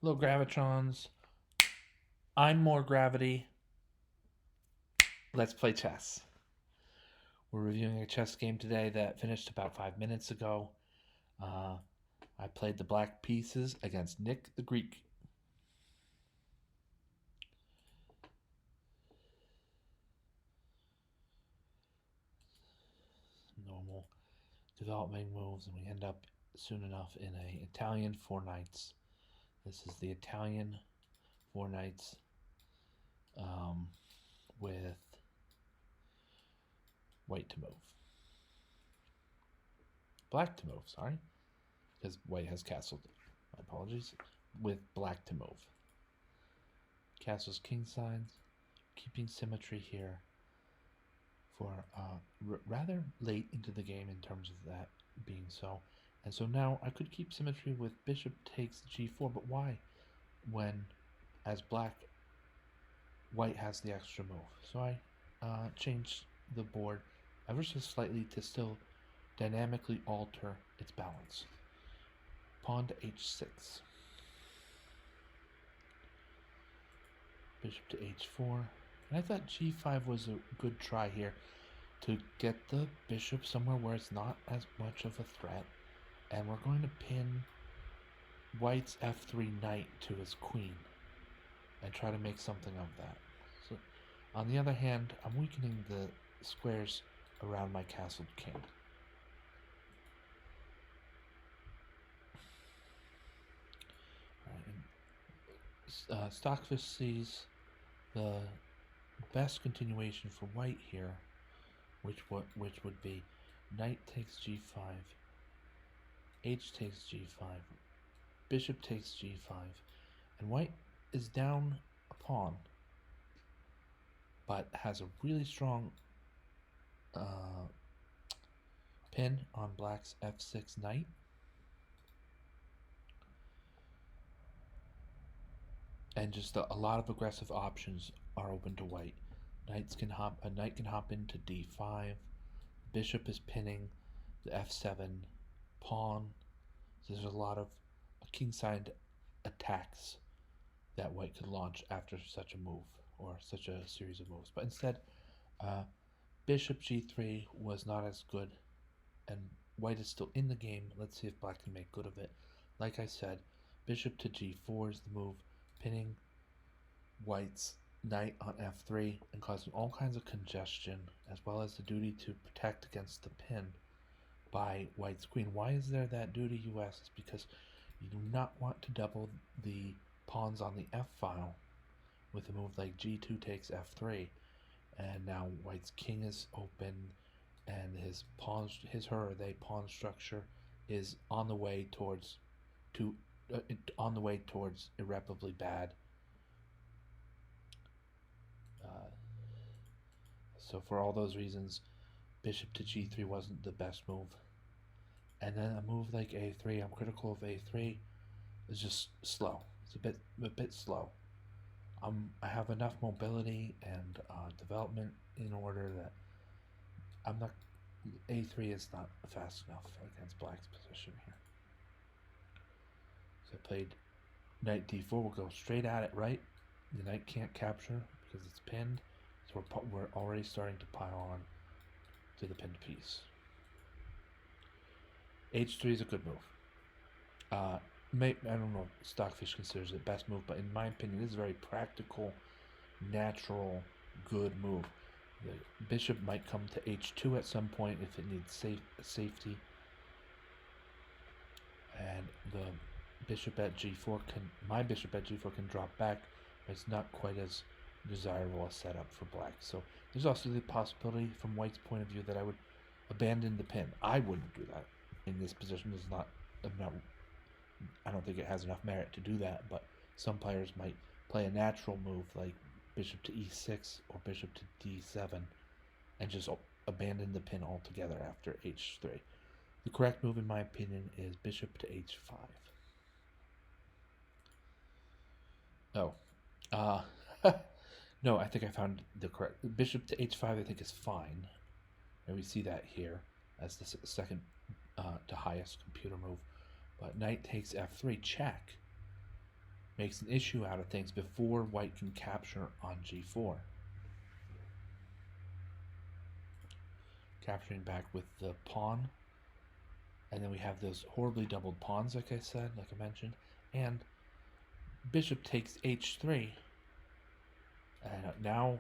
Hello, Gravitrons. I'm more gravity. Let's play chess. We're reviewing a chess game today that finished about 5 minutes ago. I played the black pieces against Nick the Greek. Normal developing moves, and we end up soon enough in a Italian 4 knights. This is the Italian 4 knights with white to move. Black to move, sorry. Because white has castled. My apologies. With black to move. Castles king signs, keeping symmetry here for rather late into the game in terms of that being so. And so now I could keep symmetry with bishop takes g4, but why? When, as black, white has the extra move. So I changed the board ever so slightly to still dynamically alter its balance. Pawn to h6. Bishop to h4. And I thought g5 was a good try here to get the bishop somewhere where it's not as much of a threat. And we're going to pin white's f3 knight to his queen and try to make something of that. So, on the other hand, I'm weakening the squares around my castled king. Stockfish sees the best continuation for white here, which would be knight takes g5, h takes g5, bishop takes g5, and white is down a pawn, but has a really strong pin on black's f6 knight. And just a lot of aggressive options are open to white. A knight can hop into d5. Bishop is pinning the f7 pawn. So there's a lot of kingside attacks that white could launch after such a move or such a series of moves. But instead, bishop g3 was not as good, and white is still in the game. Let's see if black can make good of it. Like I said, bishop to g4 is the move, pinning white's knight on f3 and causing all kinds of congestion, as well as the duty to protect against the pin by white's queen. Why is there that duty, you ask? It's because you do not want to double the pawns on the f file with a move like g2 takes f3, and now white's king is open, and his pawn structure is on the way towards irreparably bad. So for all those reasons, bishop to g3 wasn't the best move. And then a move like a3, I'm critical of a3, is just slow. It's a bit slow. I have enough mobility and development in order that a3 is not fast enough against black's position here. So I played knight d4. We'll go straight at it, right? The knight can't capture because it's pinned. So we're already starting to pile on to the pinned piece. h3 is a good move. I don't know if Stockfish considers it best move, but in my opinion, this is a very practical, natural, good move. The bishop might come to h2 at some point if it needs safety, and the bishop at g4 my bishop at g4 can drop back, but it's not quite as desirable a setup for black. So there's also the possibility from white's point of view that I would abandon the pin. I wouldn't do that in this position. I don't think it has enough merit to do that, but some players might play a natural move like bishop to e6 or bishop to d7 and just abandon the pin altogether after h3. The correct move, in my opinion, is bishop to h5. No, I think I found the correct. Bishop to h5, I think, is fine. And we see that here as the second to highest computer move. But knight takes f3, check. makes an issue out of things before white can capture on g4. Capturing back with the pawn, and then we have those horribly doubled pawns, like I said, like I mentioned, and bishop takes h3, and now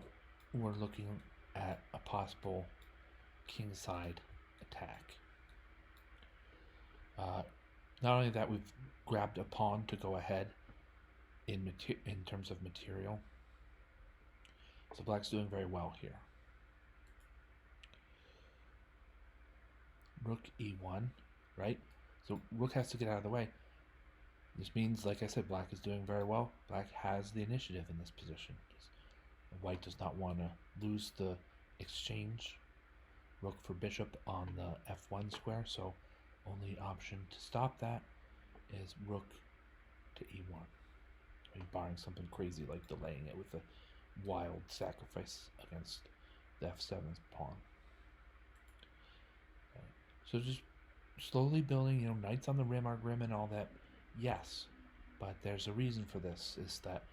we're looking at a possible kingside attack. Not only that, we've grabbed a pawn to go ahead in terms of material, so black's doing very well here. Rook e1, right? So rook has to get out of the way. This means, like I said, black is doing very well. Black has the initiative in this position. White does not want to lose the exchange. Rook for bishop on the f1 square, so only option to stop that is rook to e1. I mean, barring something crazy like delaying it with a wild sacrifice against the f7 pawn. Okay. So just slowly building, knights on the rim are grim and all that. Yes, but there's a reason for this, is that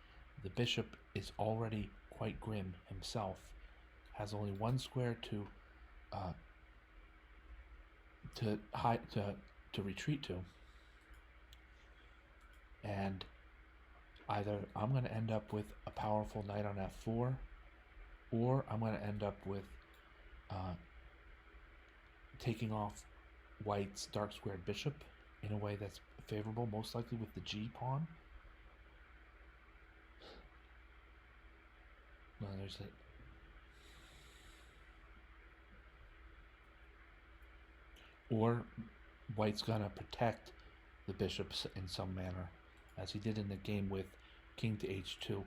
the bishop is already quite grim himself, has only one square to retreat to, and either I'm going to end up with a powerful knight on f4, or I'm going to end up with taking off white's dark squared bishop in a way that's favorable, most likely with the g pawn. No, there's it. Or white's gonna protect the bishops in some manner, as he did in the game with king to h2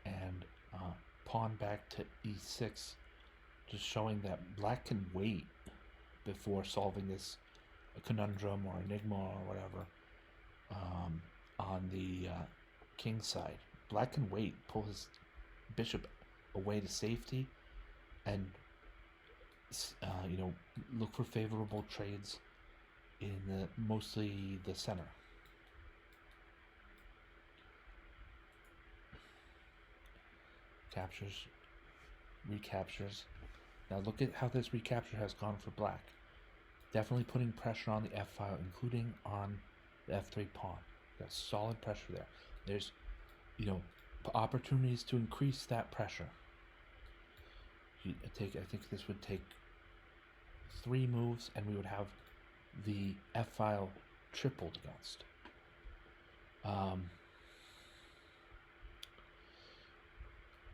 and pawn back to e6, just showing that black can wait before solving this conundrum or enigma or whatever on the king side. Black can wait, pull his bishop away to safety, and look for favorable trades in mostly the center. Captures, recaptures. Now look at how this recapture has gone for black. Definitely putting pressure on the f file, including on the f3 pawn. Got solid pressure there. There's, opportunities to increase that pressure. I think this would take 3 moves, and we would have the f file tripled against.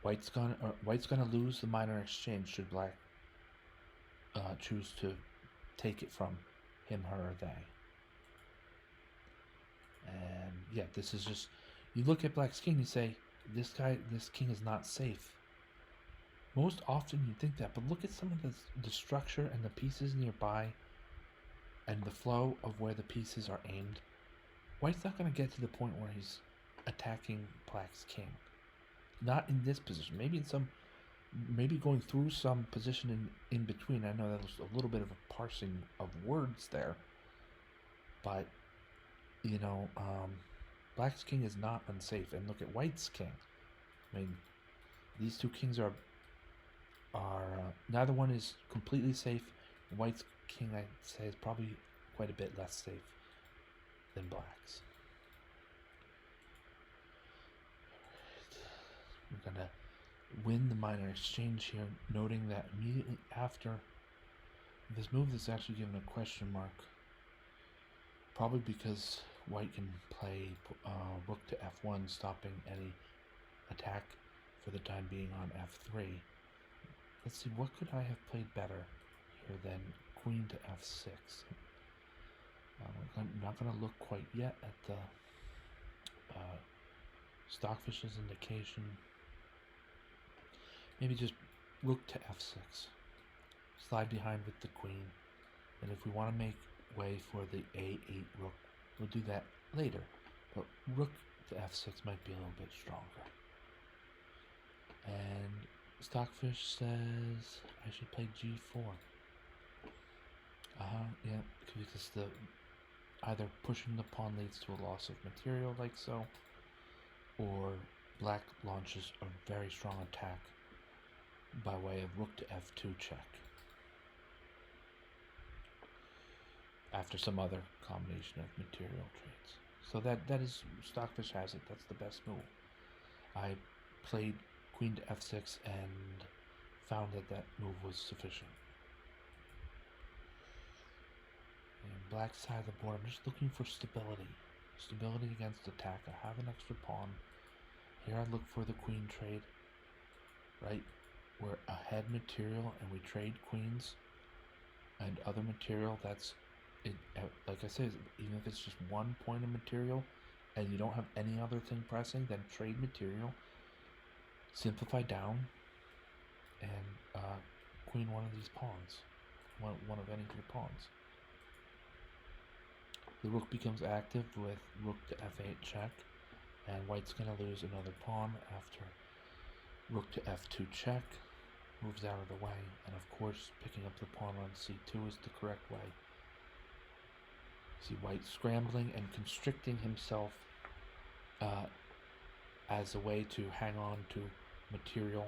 White's gonna lose the minor exchange should black choose to take it from him, her, or they. And yeah, this is just, you look at black's king, you say, this king is not safe. Most often you think that, but look at some of the structure and the pieces nearby and the flow of where the pieces are aimed. White's not going to get to the point where he's attacking black's king. Not in this position. Maybe going through some position in between. I know that was a little bit of a parsing of words there, but black's king is not unsafe. And look at white's king. I mean, these two kings are neither one is completely safe. White's king, I'd say, is probably quite a bit less safe than black's. We're gonna win the minor exchange here, noting that immediately after this move is actually given a question mark, probably because white can play rook to f1, stopping any attack for the time being on f3. Let's see, what could I have played better here than queen to f6? I'm not going to look quite yet at the Stockfish's indication. Maybe just rook to f6. Slide behind with the queen. And if we want to make way for the a8 rook, we'll do that later. But rook to f6 might be a little bit stronger. And Stockfish says I should play g4. Yeah, because either pushing the pawn leads to a loss of material like so, or black launches a very strong attack by way of rook to f2 check after some other combination of material traits. So that is, Stockfish has it, that's the best move. I played queen to f6 and found that move was sufficient. And black side of the board, I'm just looking for stability. Stability against attack. I have an extra pawn. Here I look for the queen trade. Right? We're ahead material and we trade queens and other material. That's it. Like I said, even if it's just 1 point of material and you don't have any other thing pressing, then trade material, simplify down, and queen one of these pawns, one of any of your pawns. The rook becomes active with rook to f8 check, and white's going to lose another pawn after rook to f2 check, moves out of the way, and of course picking up the pawn on c2 is the correct way. See white scrambling and constricting himself as a way to hang on to material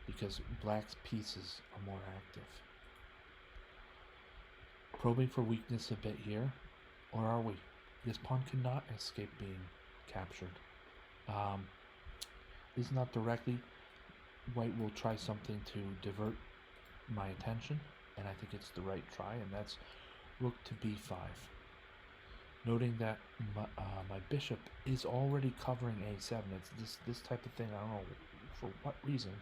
because black's pieces are more active. Probing for weakness a bit here, or are we? This pawn cannot escape being captured. This is not directly. White will try something to divert my attention, and I think it's the right try, and that's rook to b5. Noting that my bishop is already covering a7. It's this type of thing. I don't know for what reason,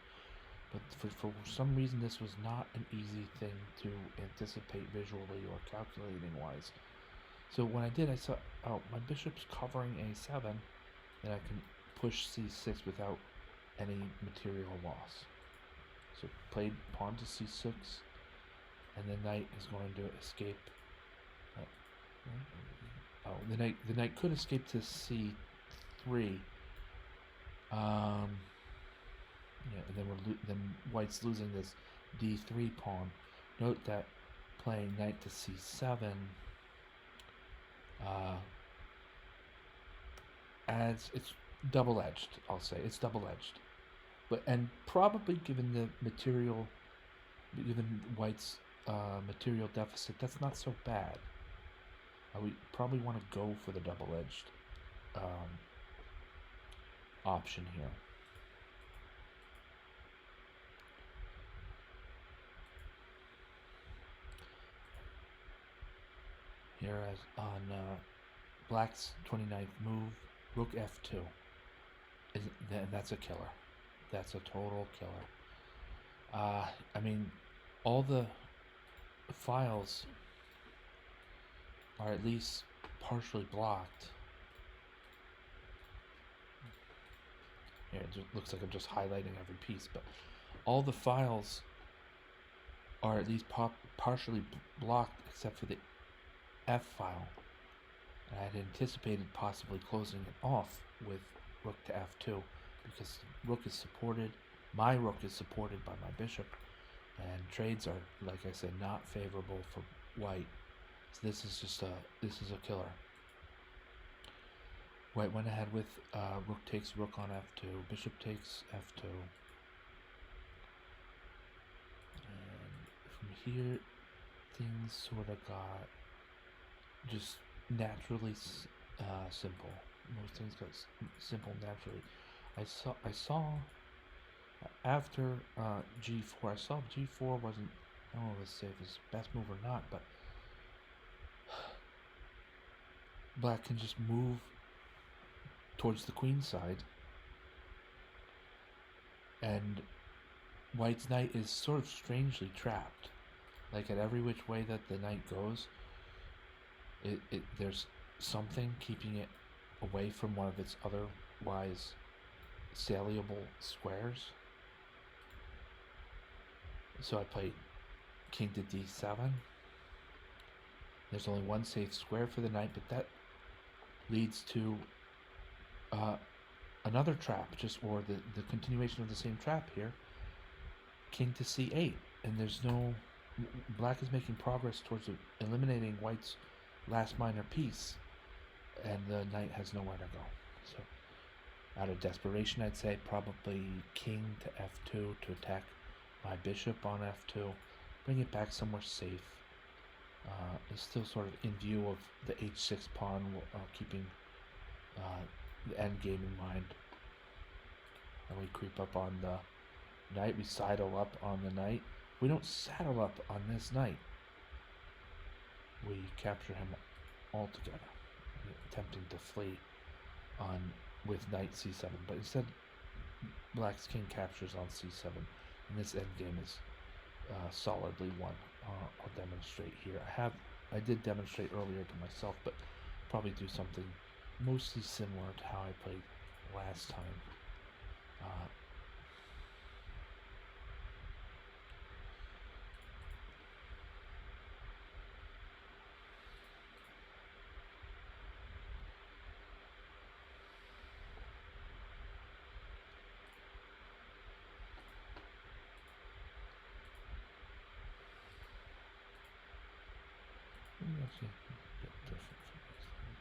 but for some reason this was not an easy thing to anticipate visually or calculating wise. So when I did, I saw, oh, my bishop's covering a7, then I can push c6 without any material loss. So played pawn to c6, and the knight is going to escape. The knight could escape to c3. Yeah, and then white's losing this d3 pawn. Note that playing knight to c7 adds, it's double-edged, I'll say. It's double-edged. And probably given the material, given white's material deficit, that's not so bad. We probably want to go for the double-edged option here. Here as on black's 29th move, rook f2. That's a killer. That's a total killer. I mean, all the files are at least partially blocked. Here, it just looks like I'm just highlighting every piece, but all the files are at least partially blocked except for the F file. And I had anticipated possibly closing it off with rook to f2 because rook is supported, my rook is supported by my bishop, and trades are, like I said, not favorable for white. So this is a killer. White went ahead with rook takes rook on f2, bishop takes f2, and from here things sort of got just naturally simple. Most things got simple naturally. I saw after g4. I saw g4 wasn't, I don't know if it's best move or not, but black can just move towards the queen side, and white's knight is sort of strangely trapped. Like at every which way that the knight goes, there's something keeping it away from one of its otherwise saleable squares. So I played king to d7. There's only one safe square for the knight, but that leads to another trap, or the continuation of the same trap here. King to c8, and there's no, black is making progress towards eliminating white's last minor piece, and the knight has nowhere to go. So Out of desperation, I'd say probably king to f2 to attack my bishop on f2, bring it back somewhere safe. It's still sort of in view of the h6 pawn, keeping the end game in mind. And we creep up on the knight, we sidle up on the knight. We don't saddle up on this knight. We capture him altogether, attempting to flee on with knight c7, but instead black's king captures on c7, and this endgame is solidly won. I'll demonstrate here. I did demonstrate earlier to myself, but probably do something mostly similar to how I played last time. Actually, a bit different from this thing.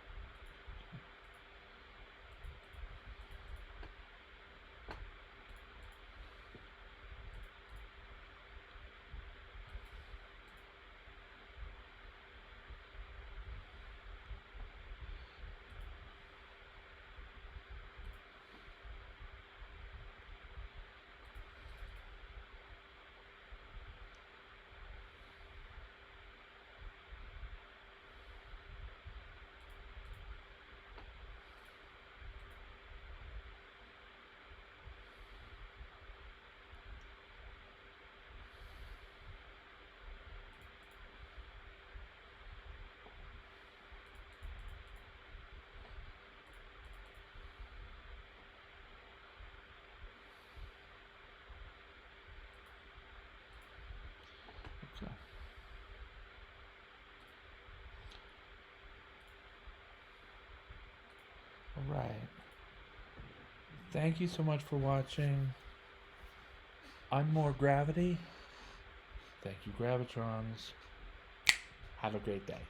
Okay. All right. Thank you so much for watching. I'm More Gravity. Thank you, Gravitrons. Have a great day.